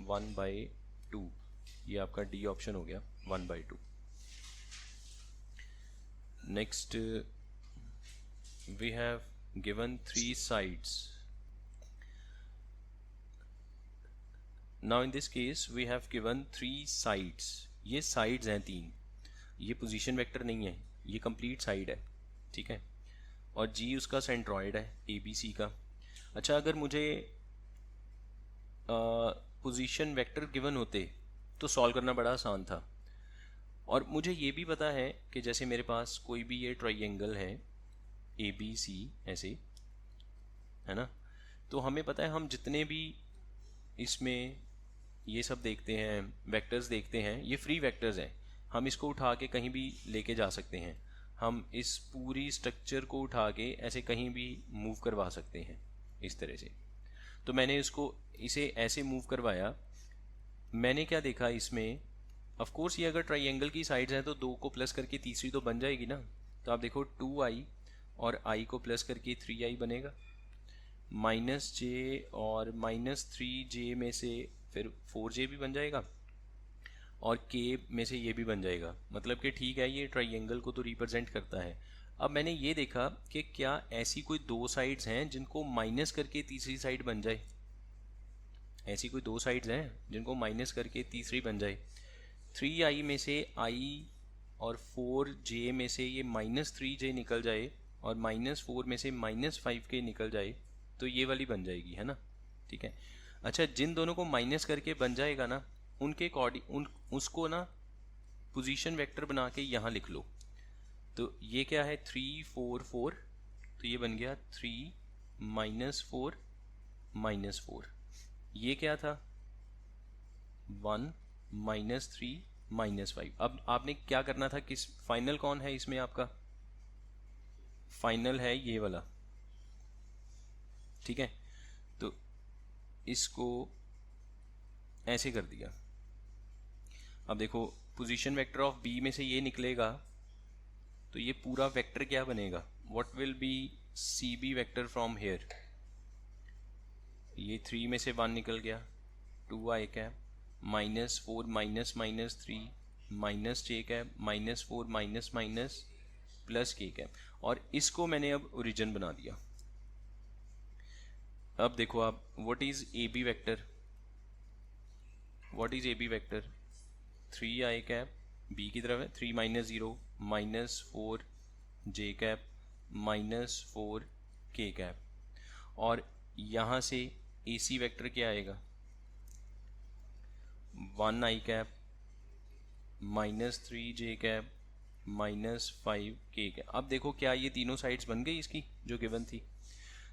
1/2, ये आपका D ऑप्शन हो गया 1/2। Next we have given 3 sides. Now in this case we have given 3 sides. ये sides हैं 3, ये पोजीशन वेक्टर नहीं है, ये कंप्लीट साइड है, ठीक है। और G उसका सेंट्रॉयड है ABC का। अच्छा, अगर मुझे पोजीशन वेक्टर गिवन होते तो सॉल्व करना बड़ा आसान था। और मुझे ये भी पता है कि जैसे मेरे पास कोई भी ये ट्राइंगल है ABC ऐसे, है ना, तो हमें पता है हम जितने भी इसमें ये सब देखते हैं, वेक्टर्स देखते हैं, ये फ्री वेक्टर्स हैं, हम इसको उठा के कहीं भी लेके जा सकते हैं। हम इस पूरी स्ट्रक्चर को उठा के ऐसे कहीं भी मूव करवा सकते हैं इस तरह से। तो मैंने इसे ऐसे मूव करवाया। मैंने क्या देखा इसमें, ऑफ कोर्स ये अगर ट्राइंगल की साइड्स हैं तो 2 को प्लस करके तीसरी तो बन जाएगी ना। तो आप देखो 2i और i को प्लस करके 3i बनेगा, माइनस जे और माइनस 3j में से फिर 4j भी बन जाएगा और k में से ये भी बन जाएगा। मतलब कि ठीक है, ये ट्राइंगल को तो रिप्रेजेंट करता है। अब मैंने ये देखा कि क्या ऐसी कोई दो साइड्स हैं जिनको माइनस करके तीसरी साइड बन जाए। ऐसी कोई दो साइड्स हैं जिनको माइनस करके तीसरी बन जाए। 3i में से i और 4j में से ये माइनस 3j निकल जाए और माइनस 4 में से माइनस 5k निकल जाए तो ये वाली बन जाएगी, है ना। ठीक है। अच्छा, जिन दोनों को माइनस करके बन जाएगा ना, उनके उसको ना पोजीशन वेक्टर बना के यहाँ लिख लो। तो ये क्या है, 3 4 4, तो ये बन गया 3 माइनस 4 माइनस 4। ये क्या था, 1 माइनस 3 माइनस 5। अब आपने क्या करना था, किस फाइनल कौन है इसमें आपका, फाइनल है ये वाला। ठीक है, तो इसको ऐसे कर दिया। अब देखो, पोजीशन वेक्टर ऑफ बी में से ये निकलेगा तो ये पूरा वेक्टर क्या बनेगा, what will be C B vector from here. ये 3 में से 1 निकल गया, 2i cap minus 4 minus minus 3 minus j cap minus 4 minus minus plus k cap, और इसको मैंने अब ओरिजिन बना दिया। अब देखो आप, what is A B vector, what is A B vector, 3i cap b की तरफ है, 3 minus 0 minus 4 j cap minus 4 k cap, और यहाँ से ए सी वेक्टर क्या आएगा, 1i cap minus 3j cap minus 5k cap. अब देखो क्या ये तीनों साइड्स बन गई इसकी जो गिवन थी।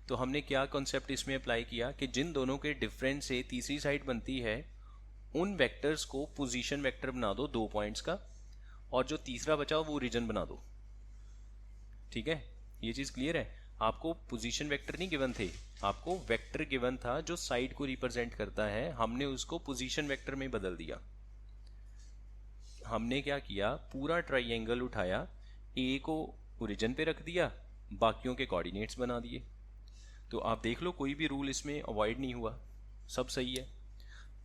तो हमने क्या कॉन्सेप्ट इसमें अप्लाई किया कि जिन दोनों के डिफरेंस से तीसरी साइड बनती है, उन वेक्टर्स को पोजीशन वेक्टर बना दो 2 पॉइंट्स का, और जो तीसरा बचा वो ओरिजिन बना दो। ठीक है, ये चीज़ क्लियर है। आपको पोजीशन वेक्टर नहीं गिवन थे, आपको वेक्टर गिवन था जो साइड को रिप्रेजेंट करता है, हमने उसको पोजीशन वेक्टर में बदल दिया। हमने क्या किया, पूरा ट्राइंगल उठाया, ए को ओरिजिन पे रख दिया, बाकियों के कोऑर्डिनेट्स बना दिए। तो आप देख लो, कोई भी रूल इसमें अवॉइड नहीं हुआ, सब सही है।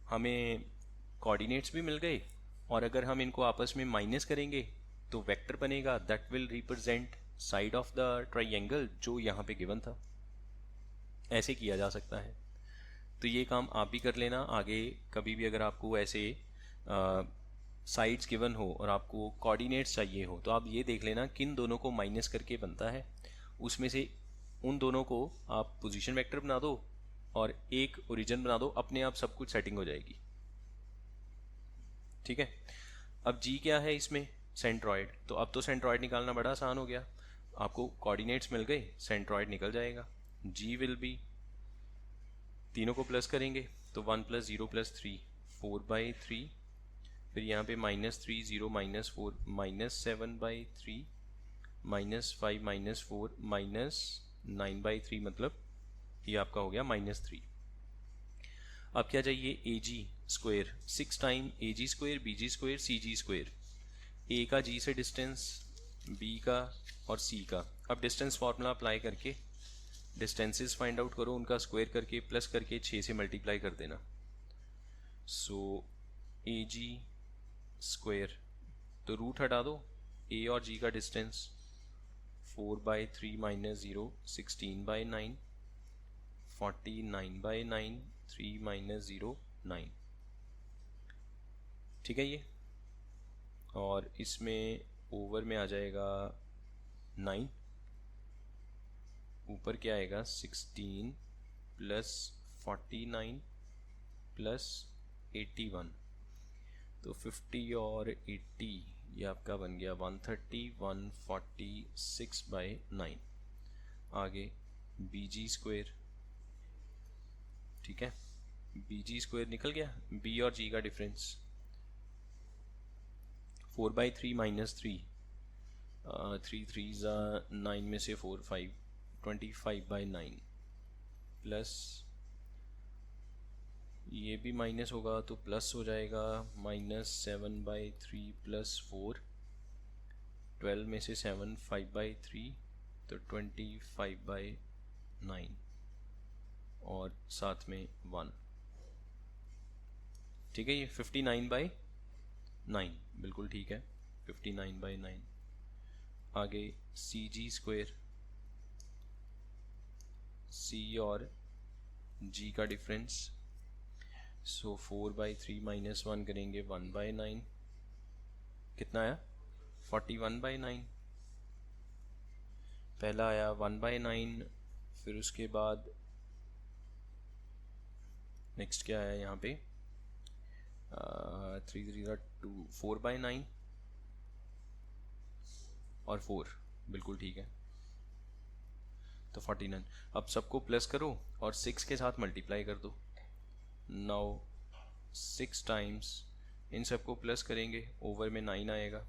हमें कोऑर्डिनेट्स भी मिल गए, और अगर हम इनको आपस में माइनस करेंगे तो वेक्टर बनेगा that will represent side of the triangle जो यहाँ पे गिवन था। ऐसे किया जा सकता है। तो ये काम आप भी कर लेना। आगे कभी भी अगर आपको ऐसे साइड्स गिवन हो और आपको कोऑर्डिनेट्स चाहिए हो, तो आप ये देख लेना किन दोनों को माइनस करके बनता है, उसमें से उन दोनों को आप पोजीशन वेक्टर बना दो और एक ओरिजिन बना दो, अपने आप सब कुछ सेटिंग हो जाएगी। ठीक है। अब जी क्या है इसमें, सेंट्रॉइड। तो अब तो सेंट्रॉइड निकालना बड़ा आसान हो गया, आपको कोऑर्डिनेट्स मिल गए, सेंट्रॉइड निकल जाएगा। जी विल बी, तीनों को प्लस करेंगे तो 1 प्लस 0 प्लस 3 4/3, फिर यहाँ पे minus 3 0 minus 4 minus 7/3 minus 5 minus 4 minus 9/3, मतलब ये आपका हो गया -3। अब क्या चाहिए, ए जी स्क्वेयर, 6 टाइम ए जी स्क्वेयर बी जी स्क्वेयर सी जी स्क्वेयर, ए का जी से डिस्टेंस, बी का और सी का। अब डिस्टेंस फार्मूला अप्लाई करके डिस्टेंसेस फाइंड आउट करो, उनका स्क्वायर करके प्लस करके 6 से मल्टीप्लाई कर देना। सो ए जी स्क्वायर, तो रूट हटा दो, ए और जी का डिस्टेंस 4/3 माइनस 0 16/9 49/9 3 माइनस 0 9। ठीक है ये, और इसमें ओवर में आ जाएगा 9, ऊपर क्या आएगा 16 प्लस 49 प्लस 81, तो 50 और 80 ये आपका बन गया 130 146/9। आगे बी जी स्क्वेयर, ठीक है, बी जी स्क्वेयर निकल गया, बी और जी का डिफरेंस 4/3 माइनस 3 3 3 9 में से 4 5 25/9 प्लस ये भी माइनस होगा तो प्लस हो जाएगा -7/3 प्लस 4, 12 में से 7 5/3 तो 25/9 और साथ में 1, ठीक है। ये 59/9 बिल्कुल ठीक है, 59/9। आगे CG², C और G का डिफरेंस, सो 4/3 - 1 करेंगे 1/9, कितना आया 41/9। पहला आया 1/9, फिर उसके बाद नेक्स्ट क्या आया यहाँ पे 3 3 2 4/9 और 4, बिल्कुल ठीक है, तो 49। अब सबको प्लस करो और 6 के साथ मल्टीप्लाई कर दो। नाउ 6 टाइम्स इन सबको प्लस करेंगे, ओवर में 9 आएगा।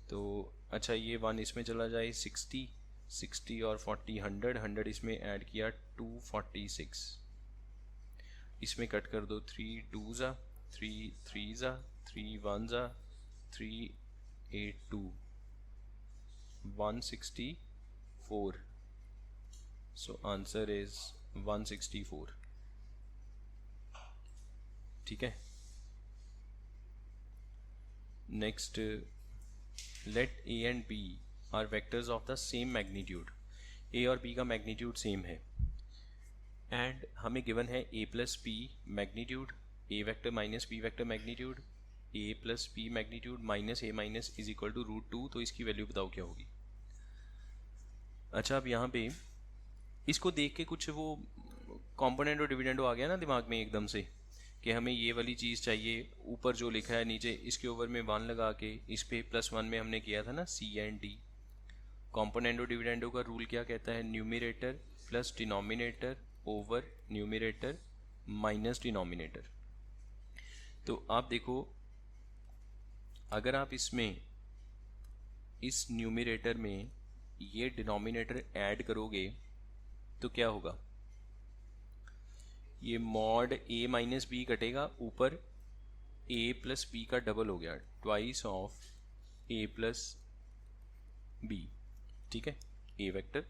तो अच्छा ये 1 इसमें चला जाए, 60 और 40, 100 इसमें ऐड किया 246, इसमें कट कर दो, 3 2 ज़ा 3 3 ज़ा 3 1 ज़ा 3 8 2 164, सो आंसर इज 164, ठीक है। Next, let A and B are vectors of the same magnitude. A और B का मैग्नीट्यूड सेम है एंड हमें गिवन है A plus B magnitude, A vector minus B vector magnitude, A plus B magnitude minus A minus is equal to √2। तो इसकी value बताओ क्या होगी। अच्छा अब यहाँ पे इसको देख के कुछ वो कॉम्पोनेंट और डिविडेंडो आ गया ना दिमाग में एकदम से, कि हमें ये वाली चीज़ चाहिए, ऊपर जो लिखा है नीचे इसके ओवर में 1 लगा के, इस पे +1 में हमने किया था ना C एंड D। कॉम्पोनेंट और डिविडेंडो का रूल क्या कहता है, numerator plus denominator over numerator minus denominator. तो आप देखो, अगर आप इसमें इस न्यूमिरेटर में ये डिनोमिनेटर ऐड करोगे तो क्या होगा, ये मॉड A माइनस बी कटेगा, ऊपर A प्लस बी का डबल हो गया, twice of A plus B, ठीक है। A vector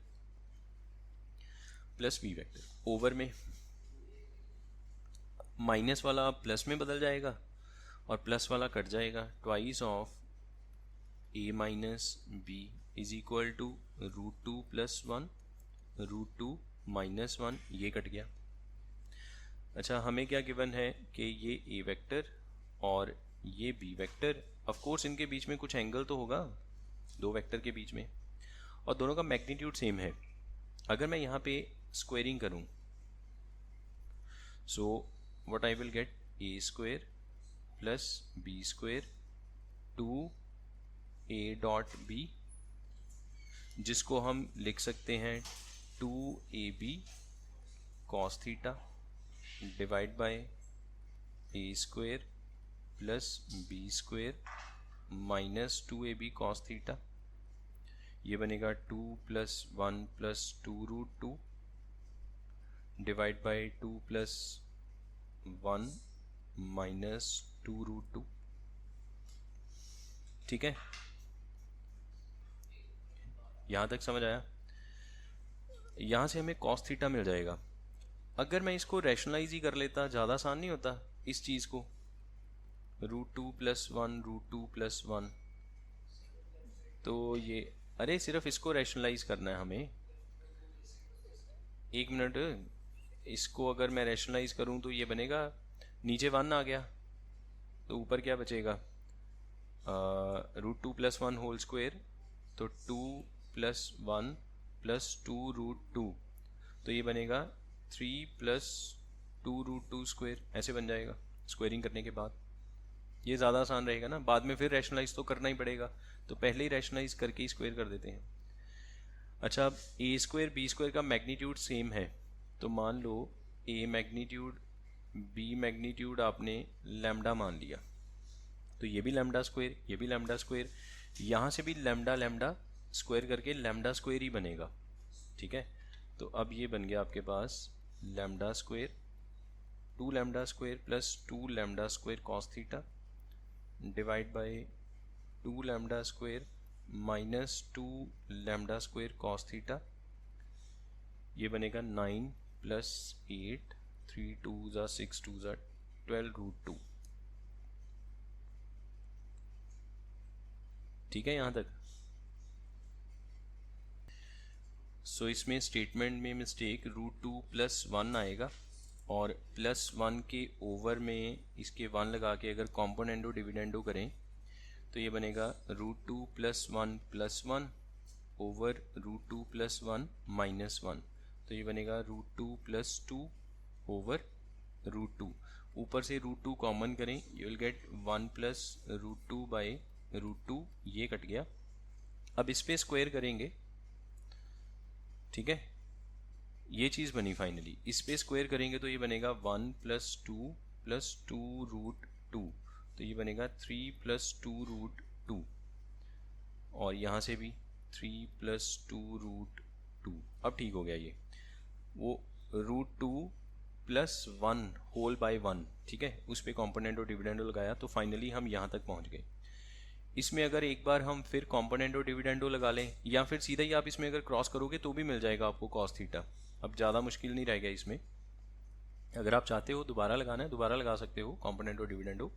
plus B vector, over में माइनस वाला प्लस में बदल जाएगा और प्लस वाला कट जाएगा, twice of A minus B is equal to √2 + 1 √2 - 1, ये कट गया। अच्छा हमें क्या गिवन है कि ये A वेक्टर और ये B वेक्टर, ऑफ कोर्स इनके बीच में कुछ एंगल तो होगा दो वेक्टर के बीच में, और दोनों का मैग्नीट्यूड सेम है। अगर मैं यहाँ पे स्क्वेयरिंग करूँ, so what I will get, A² + B² 2A.B, जिसको हम लिख सकते हैं 2AB cos theta divide bye A² + B² minus 2AB cos theta, ये बनेगा 2 + 1 + 2√2 डिवाइड बाय 2 + 1 माइनस 2√2, ठीक है। यहाँ तक समझ आया। यहाँ से हमें cos थीटा मिल जाएगा। अगर मैं इसको रैशनलाइज ही कर लेता, ज़्यादा आसान नहीं होता इस चीज़ को, √2 + 1 √2 + 1, तो ये, अरे सिर्फ इसको रैशनलाइज करना है हमें, एक मिनट, इसको अगर मैं रैशनलाइज करूँ तो ये बनेगा, नीचे 1 आ गया तो ऊपर क्या बचेगा, √2 + 1 होल स्क्वायर, तो 2 + 1 + 2√2, तो ये बनेगा 3 + 2√2 स्क्वायर, ऐसे बन जाएगा स्क्वायरिंग करने के बाद। ये ज़्यादा आसान रहेगा ना, बाद में फिर रैशनलाइज तो करना ही पड़ेगा, तो पहले ही रैशनलाइज करके ही स्क्वायर कर देते हैं। अच्छा अब A² B² का मैग्नीट्यूड सेम है, तो मान लो A मैग्नीट्यूड B मैग्नीट्यूड आपने लैम्डा मान लिया, तो ये भी λ², ये भी λ², यहाँ से भी लैम्डा स्क्वायर करके λ² ही बनेगा, ठीक है। तो अब ये बन गया आपके पास λ², 2λ² + 2λ² cos theta divide by 2λ² -2 lambda square cos theta, ये बनेगा 9 + 8, 3 2 ज़ा 6 2 ज़ा 12√2। ठीक है यहाँ तक। सो इसमें स्टेटमेंट में मिस्टेक √2 + 1 आएगा, और +1 के ओवर में इसके 1 लगा के अगर कॉम्पोनेंडो डिविडेंडो करें तो ये बनेगा √2 + 1 + 1 ओवर √2 + 1 -1, तो ये बनेगा √2 + 2 ओवर √2। ऊपर से √2 कॉमन करें, यू विल गेट 1 + √2/√2, ये कट गया। अब इस पे स्क्वायर करेंगे, ठीक है, ये चीज़ बनी फाइनली। इस पे स्क्वायर करेंगे तो ये बनेगा 1 + 2 + 2√2, तो ये बनेगा 3 + 2√2, और यहाँ से भी 3 + 2√2। अब ठीक हो गया ये, वो √2 + 1 होल बाय 1, ठीक है, उस पर कॉम्पोनेंट और डिविडेंडो लगाया तो फाइनली हम यहाँ तक पहुँच गए। इसमें अगर एक बार हम फिर कॉम्पोनेंट और डिविडेंडो लगा लें, या फिर सीधा ही आप इसमें अगर क्रॉस करोगे तो भी मिल जाएगा आपको कॉस थीटा। अब ज़्यादा मुश्किल नहीं रह गया इसमें। अगर आप चाहते हो दोबारा लगाना है, दोबारा लगा सकते हो कॉम्पोनेंट और डिविडेंडो,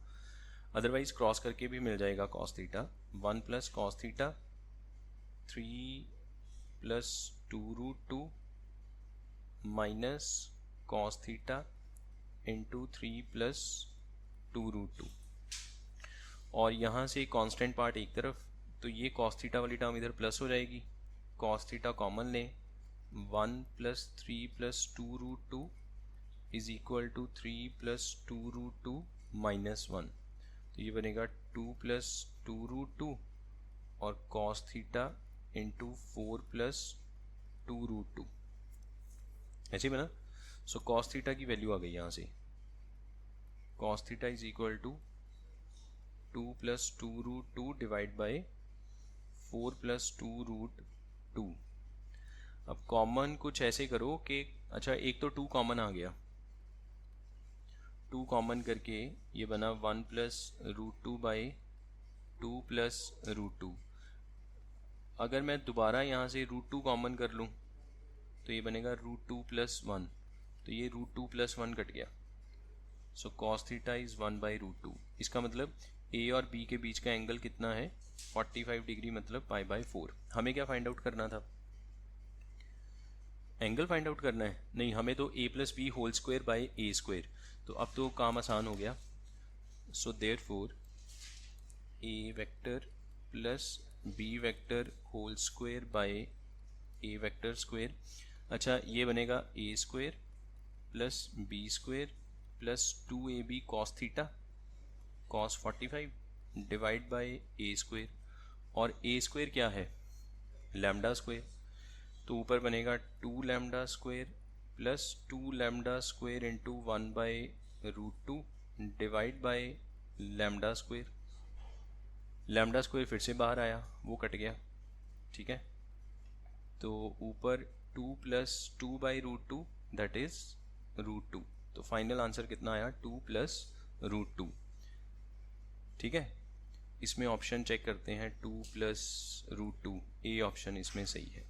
अदरवाइज क्रॉस करके भी मिल जाएगा cos theta. 1 + cos theta 3 + 2√2 minus cos theta into 3 + 2√2, और यहाँ से कांस्टेंट पार्ट एक तरफ, तो ये cos थीटा वाली टर्म इधर प्लस हो जाएगी, cos थीटा कॉमन लें, 1 + 3 + 2√2 इज इक्वल टू 3 + 2√2 -1, तो ये बनेगा 2 + 2√2 और cos थीटा इंटू 4 + 2√2, ऐसे बना। सो cos थीटा की वैल्यू आ गई यहाँ से, cos theta is equal to 2 + 2√2 divide by 4 + 2√2। अब कॉमन कुछ ऐसे करो कि, अच्छा एक तो 2 कॉमन आ गया, 2 कॉमन करके ये बना 1 + √2/2 + √2। अगर मैं दोबारा यहाँ से √2 कॉमन कर लूँ तो ये बनेगा √2 + 1, तो ये √2 + 1 कट गया। सो cos थीटा इज़ 1/√2। इसका मतलब ए और बी के बीच का एंगल कितना है, 45 डिग्री, मतलब π/4। हमें क्या फाइंड आउट करना था, एंगल फाइंड आउट करना है, नहीं, हमें तो a + b whole square by a square. तो अब तो काम आसान हो गया। So therefore a vector plus b vector whole square by a vector square, अच्छा ये बनेगा a square plus b square plus 2ab cos theta cos 45 divide by a square, और a स्क्वायर क्या है, लैम्डा स्क्वायर, तो ऊपर बनेगा 2 lambda square plus 2 lambda square into 1/√2 divide by lambda square. Lambda square फिर से बाहर आया, वो कट गया, ठीक है, तो ऊपर 2 + 2/√2 दैट इज √2, तो फाइनल आंसर कितना आया, 2 + √2। ठीक है, इसमें ऑप्शन चेक करते हैं, 2 + √2, ए ऑप्शन इसमें सही है।